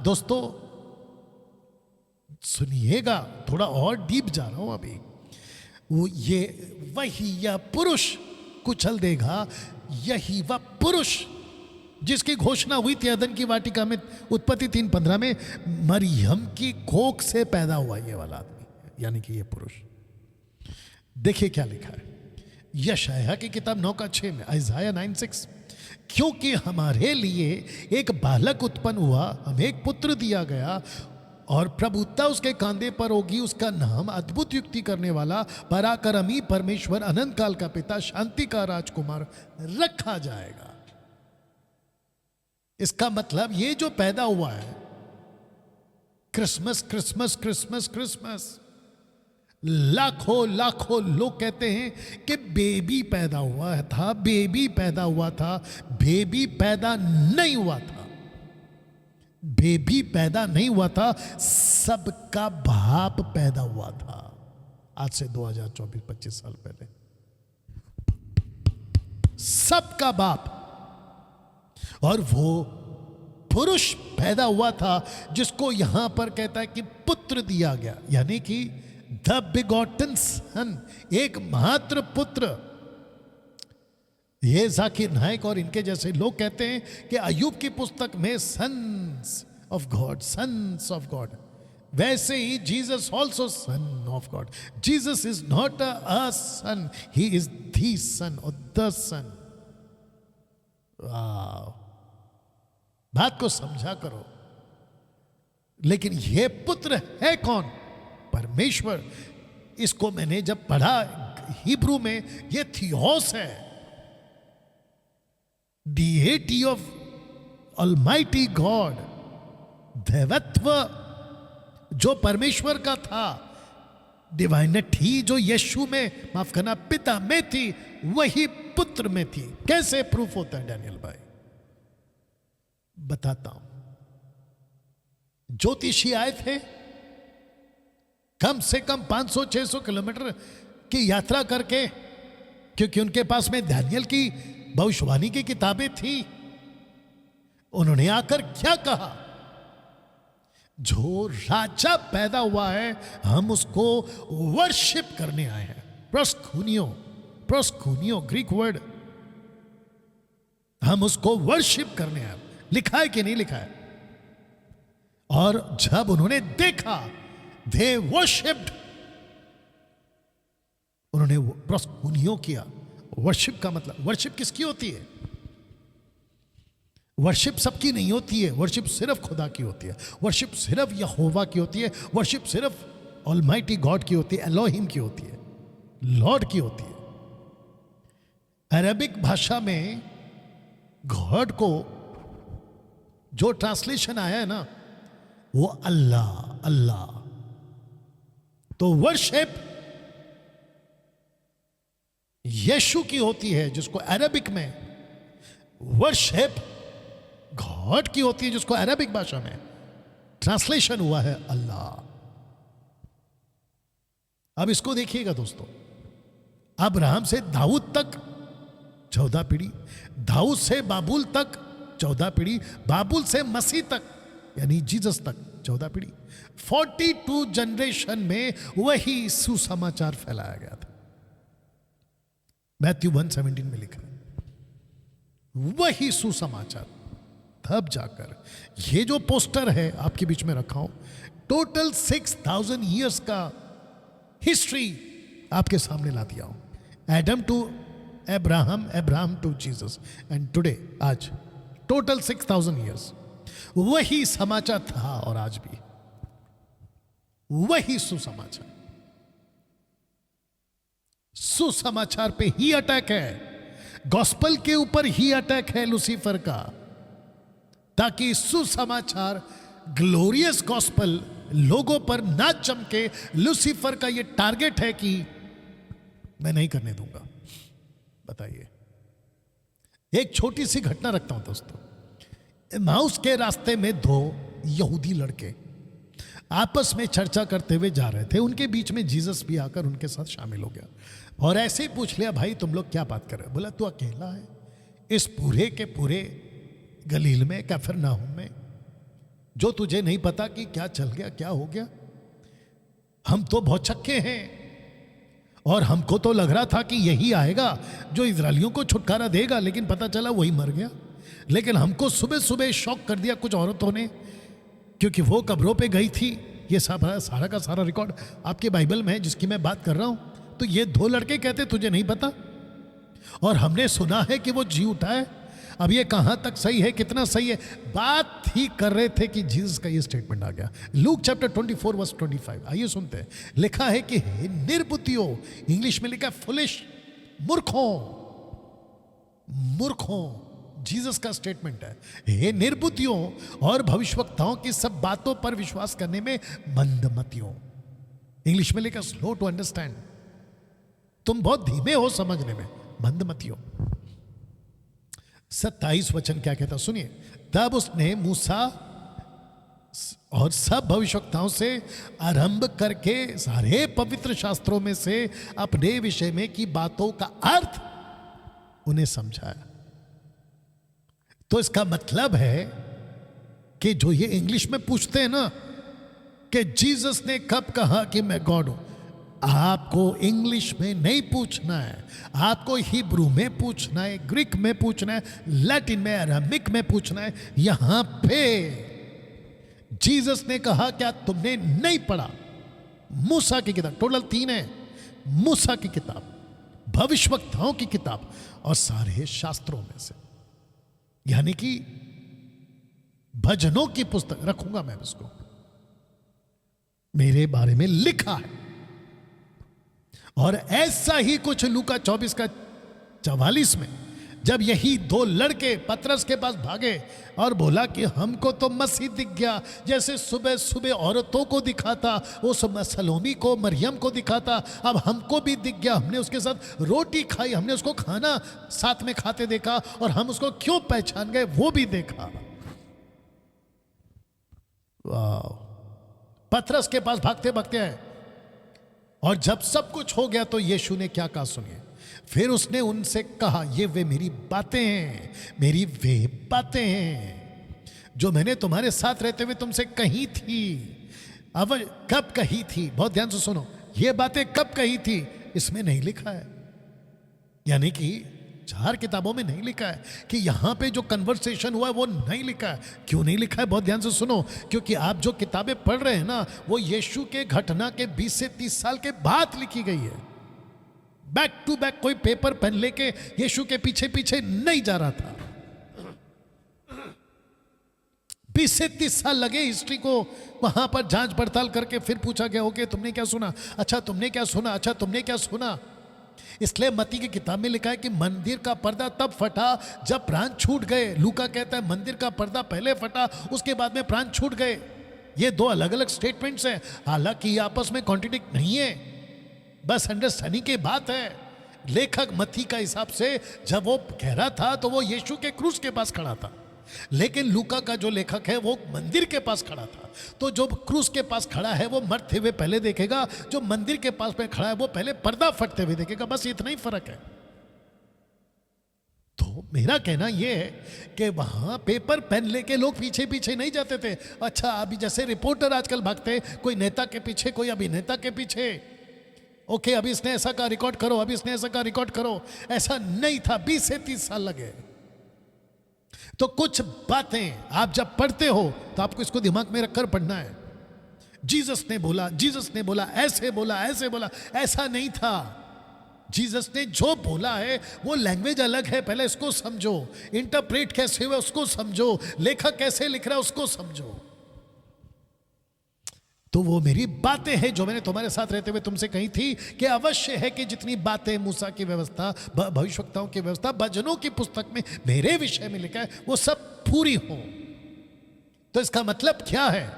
दोस्तों सुनिएगा, थोड़ा और डीप जा रहा हूं अभी। वो ये वही यह पुरुष कुचल देगा, यही वह पुरुष जिसकी घोषणा हुई थी अदन की वाटिका में, उत्पत्ति 3:15 में, मरियम की कोख से पैदा हुआ ये वाला आदमी, यानी कि ये पुरुष। देखिए क्या लिखा है यशायाह की किताब 9:6 में, आइज़ाया 9:6, क्योंकि हमारे लिए एक बालक उत्पन्न हुआ, हमें एक पुत्र दिया गया और प्रभुता उसके कांधे पर होगी, उसका नाम अद्भुत युक्ति करने वाला, पराक्रमी परमेश्वर, अनंत काल का पिता, शांति का राजकुमार रखा जाएगा। इसका मतलब ये जो पैदा हुआ है, क्रिसमस क्रिसमस क्रिसमस क्रिसमस, लाखों लाखों लोग कहते हैं कि बेबी पैदा हुआ था, बेबी पैदा हुआ था। बेबी पैदा नहीं हुआ था, बेबी पैदा नहीं हुआ था, सबका बाप पैदा हुआ था। आज से 2024-25 साल पहले सबका बाप, और वो पुरुष पैदा हुआ था जिसको यहां पर कहता है कि पुत्र दिया गया, यानी कि द बिगॉटन सन, एक मात्र पुत्र। ये जाकिर नायक और इनके जैसे लोग कहते हैं कि अय्यूब की पुस्तक में sons of God, sons of God, वैसे ही Jesus also son of God. Jesus is not a son, he is the son और द सन। बात को समझा करो। लेकिन यह पुत्र है कौन? परमेश्वर। इसको मैंने जब पढ़ा हिब्रू में, यह थियोस है, डिएटी ऑफ ऑलमाइटी गॉड, दैवत्व जो परमेश्वर का था, डिवाइनिटी जो यीशु में, माफ करना, पिता में थी, वही पुत्र में थी। कैसे प्रूफ होता है डैनियल भाई? बताता हूं। ज्योतिषी आए थे, कम से कम 500-600 किलोमीटर की यात्रा करके, क्योंकि उनके पास में दानियल की भविष्यवाणी की किताबें थी। उन्होंने आकर क्या कहा? जो राजा पैदा हुआ है हम उसको वर्शिप करने आए हैं। प्रोस्कुनियो, प्रोस्कुनियो ग्रीक वर्ड, हम उसको वर्शिप करने आए। लिखा है कि नहीं लिखा है? और जब उन्होंने देखा, दे वर्शिप्ड, उन्होंने प्रोस्कुनियो किया। वर्शिप का मतलब, वर्शिप किसकी होती है? वर्शिप सबकी नहीं होती है। वर्शिप सिर्फ खुदा की होती है। वर्शिप सिर्फ यहोवा की होती है। वर्शिप सिर्फ ऑलमाइटी गॉड की होती है, एलोहिम की होती है, लॉर्ड की होती है। अरबिक भाषा में गॉड को जो ट्रांसलेशन आया है ना, वो अल्लाह, अल्लाह। तो वर्शिप यीशु की होती है, जिसको अरबिक में वर्शिप गॉड की होती है, जिसको अरबिक भाषा में ट्रांसलेशन हुआ है अल्लाह। अब इसको देखिएगा दोस्तों, अब्राहम से दाऊद तक 14 पीढ़ी, दाऊद से बाबुल तक 14 पीढ़ी, बाबुल से मसीह तक यानी जीसस तक 14 पीढ़ी। 42 जनरेशन में वही सुसमाचार फैलाया गया था। मैथ्यू 1:17 में लिखा है वही सुसमाचार। तब जाकर ये जो पोस्टर है आपके बीच में रखा हूं, टोटल 6000 ईयर्स का हिस्ट्री आपके सामने ला दिया हूं। Adam to Abraham, Abraham to Jesus, and today, आज टोटल 6000 ईयर्स। वही समाचार था और आज भी वही सुसमाचार। सुसमाचार पे ही अटैक है, गॉस्पल के ऊपर ही अटैक है लूसीफर का, ताकि सुसमाचार, ग्लोरियस गॉस्पल लोगों पर ना चमके। लूसीफर का ये टारगेट है कि मैं नहीं करने दूंगा। बताइए, एक छोटी सी घटना रखता हूं दोस्तों। एमाउस के रास्ते में 2 यहूदी लड़के आपस में चर्चा करते हुए जा रहे थे। उनके बीच में जीसस भी आकर उनके साथ शामिल हो गया और ऐसे ही पूछ लिया, भाई तुम लोग क्या बात कर रहे हो? बोला, तू अकेला है इस पूरे के पूरे गलील में, कफरनहूम में? जो तुझे नहीं पता कि क्या चल गया, क्या हो गया। हम तो बहुत छक्के हैं और हमको तो लग रहा था कि यही आएगा जो इजरायलियों को छुटकारा देगा, लेकिन पता चला वही मर गया। लेकिन हमको सुबह सुबह शॉक कर दिया कुछ औरतों ने, क्योंकि वो कब्रों पे गई थी। ये सारा का सारा रिकॉर्ड आपके बाइबल में है जिसकी मैं बात कर रहा हूं। तो ये 2 लड़के कहते तुझे नहीं पता, और हमने सुना है कि वो जी उठा है। अब ये कहां तक सही है, कितना सही है, बात ही कर रहे थे कि जीसस का ये स्टेटमेंट आ गया। लूक चैप्टर 24 वर्स 25, आइए सुनते हैं। लिखा है कि हे निर्बुद्धियों, इंग्लिश में लिखा है फुलिश, मूर्खों, मूर्खों, जीसस का स्टेटमेंट है। हे निर्बुद्धियों और भविष्यवक्ताओं की सब बातों पर विश्वास करने में मंदमतियों। इंग्लिश में लिखा स्लो टू अंडरस्टैंड, तुम बहुत धीमे हो समझने में, मंदमतियों। 27 वचन क्या कहता सुनिए। तब उसने मूसा और सब भविष्यवक्ताओं से आरंभ करके सारे पवित्र शास्त्रों में से अपने विषय में की बातों का अर्थ उन्हें समझाया। तो इसका मतलब है कि जो ये इंग्लिश में पूछते हैं ना कि जीसस ने कब कहा कि मैं गॉड हूं, आपको इंग्लिश में नहीं पूछना है, आपको हिब्रू में पूछना है, ग्रीक में पूछना है, लैटिन में, अरामिक में पूछना है। यहां पे जीसस ने कहा क्या तुमने नहीं पढ़ा मूसा की किताब, टोटल 3 है, मूसा की किताब, भविष्यवक्ताओं की किताब और सारे शास्त्रों में से, यानी कि भजनों की पुस्तक रखूंगा मैं इसको, मेरे बारे में लिखा है। और ऐसा ही कुछ लूका 24 का 44 में, जब यही 2 लड़के पतरस के पास भागे और बोला कि हमको तो मसीह दिख गया, जैसे सुबह सुबह औरतों को दिखाता, उस सलोमी को, मरियम को दिखाता, अब हमको भी दिख गया, हमने उसके साथ रोटी खाई, हमने उसको खाना साथ में खाते देखा, और हम उसको क्यों पहचान गए वो भी देखा। वाह, पतरस के पास भागते भागते आए, और जब सब कुछ हो गया तो यीशु ने क्या कहा सुनिए। फिर उसने उनसे कहा, ये वे मेरी बातें हैं, मेरी वे बातें हैं जो मैंने तुम्हारे साथ रहते हुए तुमसे कही थी। अब कब कही थी, बहुत ध्यान से सुनो, ये बातें कब कही थी इसमें नहीं लिखा है, यानी कि 4 किताबों में नहीं लिखा है कि यहां पे जो कन्वर्सेशन हुआ है वो नहीं लिखा है। क्यों नहीं लिखा है, बहुत ध्यान से सुनो, क्योंकि आप जो किताबें पढ़ रहे हैं ना, वो यीशु के घटना के 20 से 30 साल के बाद लिखी गई है। बैक टू बैक कोई पेपर पेन लेके यीशु के पीछे पीछे नहीं जा रहा था। 20 से 30 साल लगे हिस्ट्री को वहां पर जांच पड़ताल करके, फिर पूछा गया ओके तुमने क्या सुना, अच्छा तुमने क्या सुना, अच्छा तुमने क्या सुना। इसलिए मत्ती की किताब में लिखा है कि मंदिर का पर्दा तब फटा जब प्राण छूट गए। लूका कहता है मंदिर का पर्दा पहले फटा, उसके बाद में प्राण छूट गए। ये 2 अलग अलग स्टेटमेंट्स हैं, हालांकि ये आपस में कॉन्ट्रडिक्ट नहीं है, बस अंडरस्टैंडिंग की बात है। लेखक मत्ती का हिसाब से जब वो कह रहा था तो वो यीशु के क्रूस के पास खड़ा था, लेकिन लूका का जो लेखक है वो मंदिर के पास खड़ा था। तो जो क्रूस के पास खड़ा है वो मरते हुए पहले देखेगा, जो मंदिर के पास में खड़ा है वो पहले पर्दा फटते हुए देखेगा, बस इतना ही फर्क है। तो मेरा कहना यह है कि वहां पेपर पेन लेके लोग पीछे पीछे नहीं जाते थे। अच्छा, अभी जैसे रिपोर्टर आजकल भागते, कोई नेता के पीछे, कोई अभिनेता के पीछे, ओके अभी इसने ऐसा का रिकॉर्ड करो, अभी इसने ऐसा का रिकॉर्ड करो, ऐसा नहीं था। 20 से 30 साल लगे। तो कुछ बातें आप जब पढ़ते हो तो आपको इसको दिमाग में रखकर पढ़ना है। जीसस ने बोला, जीसस ने बोला, ऐसे बोला, ऐसे बोला, ऐसा नहीं था। जीसस ने जो बोला है वो लैंग्वेज अलग है, पहले इसको समझो, इंटरप्रेट कैसे हुआ उसको समझो, लेखक कैसे लिख रहा है उसको समझो। तो वो मेरी बातें हैं जो मैंने तुम्हारे साथ रहते हुए तुमसे कही थी कि अवश्य है कि जितनी बातें मूसा की व्यवस्था, भविष्यवक्ताओं की व्यवस्था, भजनों की पुस्तक में मेरे विषय में लिखा है वो सब पूरी हो। तो इसका मतलब क्या है?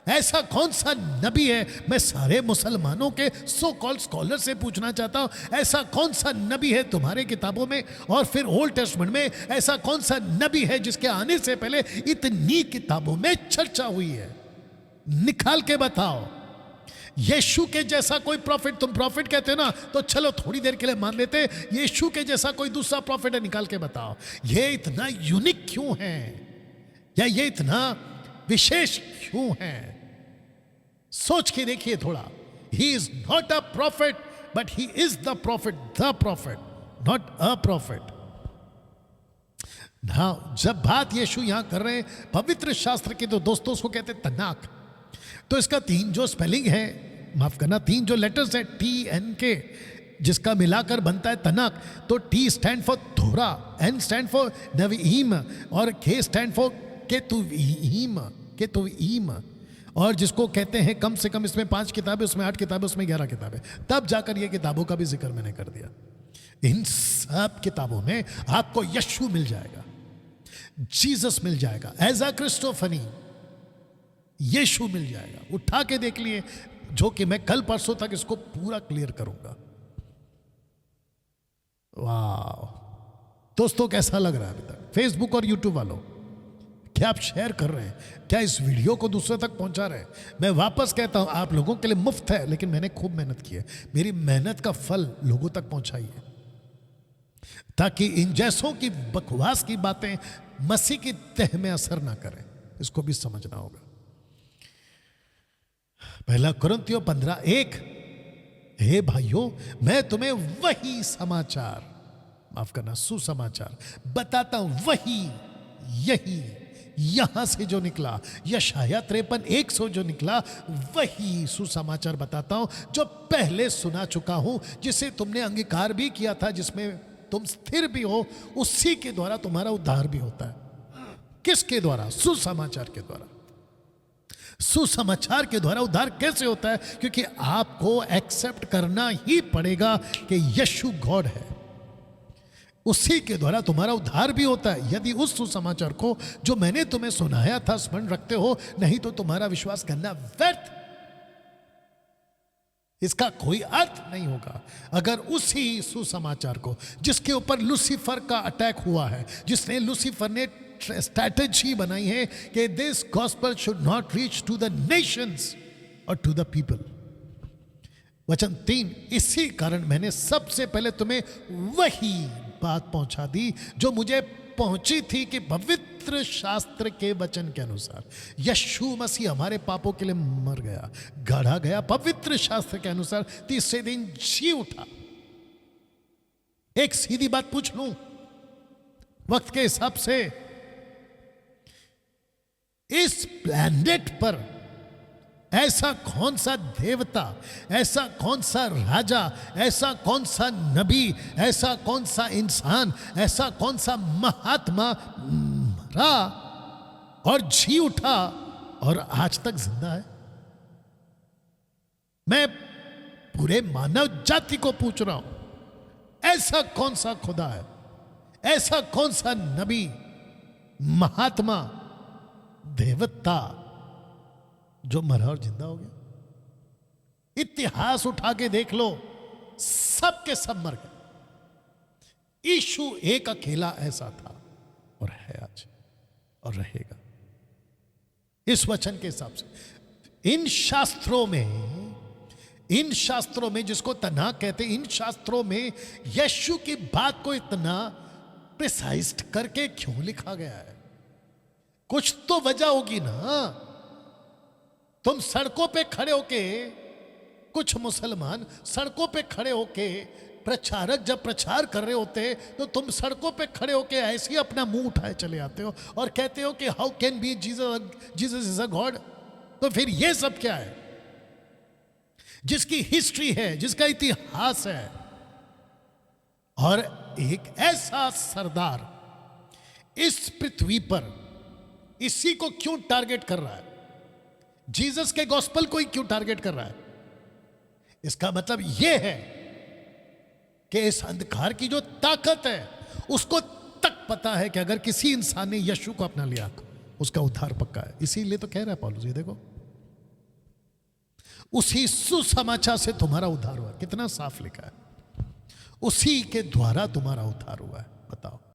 ऐसा कौन सा नबी है, मैं सारे मुसलमानों के सो कॉल्ड स्कॉलर से पूछना चाहता हूं, ऐसा कौन सा नबी है तुम्हारे किताबों में और फिर ओल्ड टेस्टमेंट में, ऐसा कौन सा नबी है जिसके आने से पहले इतनी किताबों में चर्चा हुई है? निकाल के बताओ। यीशु के जैसा कोई प्रॉफिट, तुम प्रॉफिट कहते हो ना, तो चलो थोड़ी देर के लिए मान लेते, यीशु के जैसा कोई दूसरा प्रॉफिट है, निकाल के बताओ। ये इतना यूनिक क्यों है, या ये इतना विशेष क्यों है? सोच के देखिए थोड़ा. He is not a profit, but he is the profit, not a profit. हाँ, जब बात यीशु यहां कर रहे हैं पवित्र शास्त्र की, तो दोस्तों उसको कहते हैं तनाक. तो इसका 3 जो स्पेलिंग है, माफ करना, 3 जो लेटर्स है TNK, जिसका मिलाकर बनता है तनाक. तो T स्टैंड फॉर थोरा, N स्टैंड फॉर नवीम, और K स्टैंड फॉर केतुवीम. और जिसको कहते हैं कम से कम इसमें 5 किताबें, उसमें 8 किताबें, उसमें 11 किताबें. तब जाकर ये किताबों का भी जिक्र मैंने कर दिया. इन सब किताबों में आपको यीशु मिल जाएगा, जीसस मिल जाएगा, एज अ क्रिस्टोफनी यीशु मिल जाएगा. उठा के देख लिए, जो कि मैं कल परसों तक इसको पूरा क्लियर करूंगा. वाह दोस्तों, कैसा लग रहा है अभी तक? फेसबुक और यूट्यूब वालों, क्या आप शेयर कर रहे हैं? क्या इस वीडियो को दूसरे तक पहुंचा रहे हैं? मैं वापस कहता हूं, आप लोगों के लिए मुफ्त है, लेकिन मैंने खूब मेहनत की है. मेरी मेहनत का फल लोगों तक पहुंचाइए, ताकि इन जैसों की बकवास की बातें मसीह की तह में असर ना करें. इसको भी समझना होगा. 1 कुरिन्थियों 15:1, हे भाइयों, मैं तुम्हें वही समाचार, माफ करना, सुसमाचार बताता हूं. वही, यही, यहां से जो निकला, यशायाह 53:1 जो निकला, वही सुसमाचार बताता हूं, जो पहले सुना चुका हूं, जिसे तुमने अंगीकार भी किया था, जिसमें तुम स्थिर भी हो. उसी के द्वारा तुम्हारा उद्धार भी होता है. किसके द्वारा? सुसमाचार के द्वारा. सुसमाचार के द्वारा उद्धार कैसे होता है? क्योंकि आपको एक्सेप्ट करना ही पड़ेगा कि यीशु गॉड है. उसी के द्वारा तुम्हारा उद्धार भी होता है. यदि उस सुसमाचार को जो मैंने तुम्हें सुनाया था स्मरण रखते हो, नहीं तो तुम्हारा विश्वास करना व्यर्थ, इसका कोई अर्थ नहीं होगा. अगर उसी सुसमाचार को, जिसके ऊपर लूसीफर का अटैक हुआ है, जिसने, लूसीफर ने स्ट्रैटेजी बनाई है कि this gospel should not reach to the nations और टू द पीपल. वचन 3, इसी कारण मैंने सबसे पहले तुम्हें वही बात पहुंचा दी जो मुझे पहुंची थी, कि पवित्र शास्त्र के वचन के अनुसार यीशु मसीह हमारे पापों के लिए मर गया, गाड़ा गया, पवित्र शास्त्र के अनुसार तीसरे दिन जी उठा. एक सीधी बात पूछ लूं वक्त के हिसाब से, इस प्लैनेट पर ऐसा कौन सा देवता, ऐसा कौन सा राजा, ऐसा कौन सा नबी, ऐसा कौन सा इंसान, ऐसा कौन सा महात्मा मरा और जी उठा और आज तक जिंदा है? मैं पूरे मानव जाति को पूछ रहा हूं, ऐसा कौन सा खुदा है, ऐसा कौन सा नबी, महात्मा, देवता जो मरा और जिंदा हो गया? इतिहास उठा के देख लो, सब के सब मर गए. यीशु एक अकेला ऐसा था, और है आज, और रहेगा. इस वचन के हिसाब से इन शास्त्रों में जिसको तनाक कहते हैं, इन शास्त्रों में यीशु की बात को इतना प्रिसाइज करके क्यों लिखा गया है? कुछ तो वजह होगी ना. तुम सड़कों पे खड़े होके, कुछ मुसलमान सड़कों पे खड़े होके, प्रचारक जब प्रचार कर रहे होते, तो तुम सड़कों पे खड़े होके ऐसे ही अपना मुंह उठाए चले आते हो और कहते हो कि how can be Jesus is a God. तो फिर ये सब क्या है? जिसकी हिस्ट्री है, जिसका इतिहास है, और एक ऐसा सरदार इस पृथ्वी पर इसी को क्यों टारगेट कर रहा है? जीसस के गॉस्पेल को ही क्यों टारगेट कर रहा है? इसका मतलब यह है कि इस अंधकार की जो ताकत है, उसको तक पता है कि अगर किसी इंसान ने यीशु को अपना लिया, उसका उद्धार पक्का है. इसीलिए तो कह रहा है पौलुस, ये देखो, उसी सुसमाचार से तुम्हारा उद्धार हुआ. कितना साफ लिखा है, उसी के द्वारा तुम्हारा उद्धार हुआ है. बताओ.